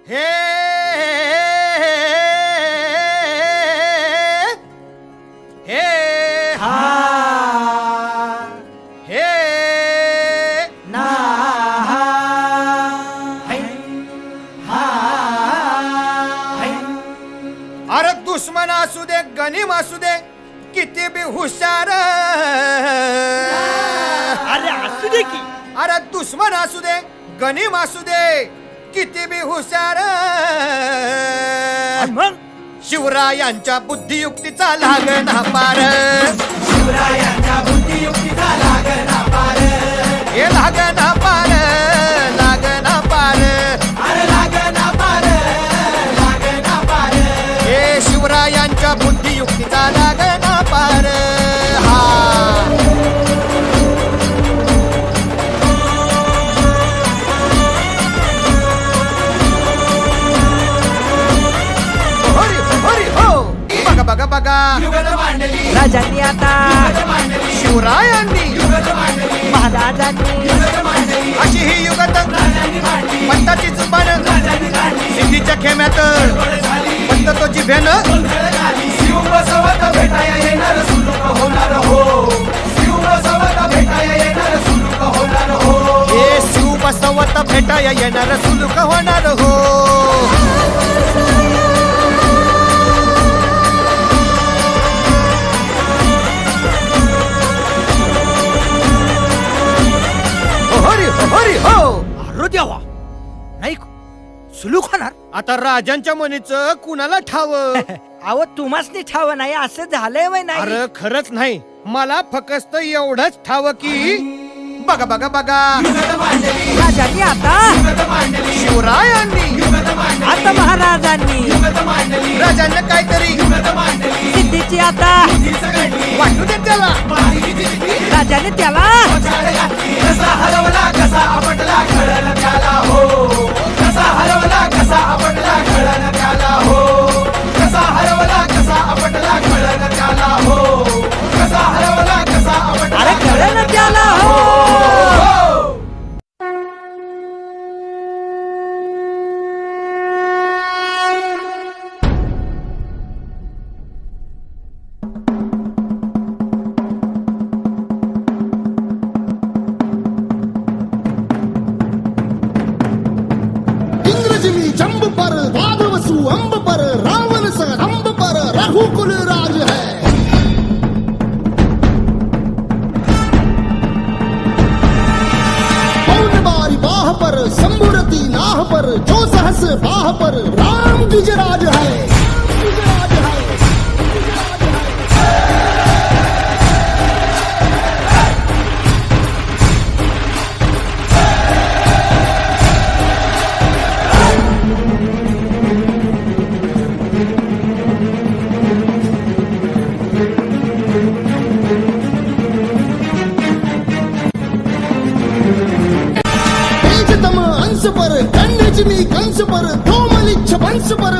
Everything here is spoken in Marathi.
हे हे हा हे ना है हा है अरे दुश्मन असू दे गनीम असू दे किती बी हुशार अरे असू दे की अरे दुश्मन असू दे गनीम असू दे किती बी हुशार आणि मग शिवरायांच्या बुद्धियुक्तीचा लागना पार शिवरायांच्या बुद्धियुक्तीचा लागना पार हे लागना पार लागना पार अरे लागना पार लागना पार हे शिवरायांच्या बुद्धियुक्तीचा लागना पार हा हरी हरी हो बघा बघा बघा युगत मांडली राजांनी आता युगत मांडली शिवरायांनी युगत मांडली महाराजांनी युगत मांडली अशी ही युगत राजांनी मांडली पंताची जुबान राजांनी काढली सिद्धीच्या खेम्यात पंत तो जिभेनं शिव बसवत भेटाया येणार सुलूक होणार हो शिव बसवत भेटाया येणार सुलूक होणार हो हे शिव बसवत भेटाया येणार सुलूक होणार हो हरी हरी हो अरे देवा नाही सुलूक होणार आता राजांच्या मनीचं कुणाला ठाव अहो तुम्हासनी ठाव नाही असं झालंय वय नाही अरे खरंच नाही मला फक्त एवढंच ठाव की बघा बघा बघा राजांनी आता शिवरायांनी आता महाराजांनी राजांना काहीतरी सिद्धीची आता वाटू दे त्याला राजाने त्याला कसा हरवला कसा आपटला कळण त्याला हो कसा हरवला कसा आपटला कळण त्याला हो कसा हरवला कसा आपटला कळण त्याला हो कसा हरवला कसा आपटला अरे कळण त्याला हो इंद्रजिमी जंब पर वादवसु अंब पर रावण स अंब पर रघुकुल राज है पौन बारी बाह पर शंभुरती नाह पर जो सहस बाह पर राम द्विजराज है द्विजराज है तेजतम अंश पर कंडजमी कंस पर तोमलिच्छ वंश पर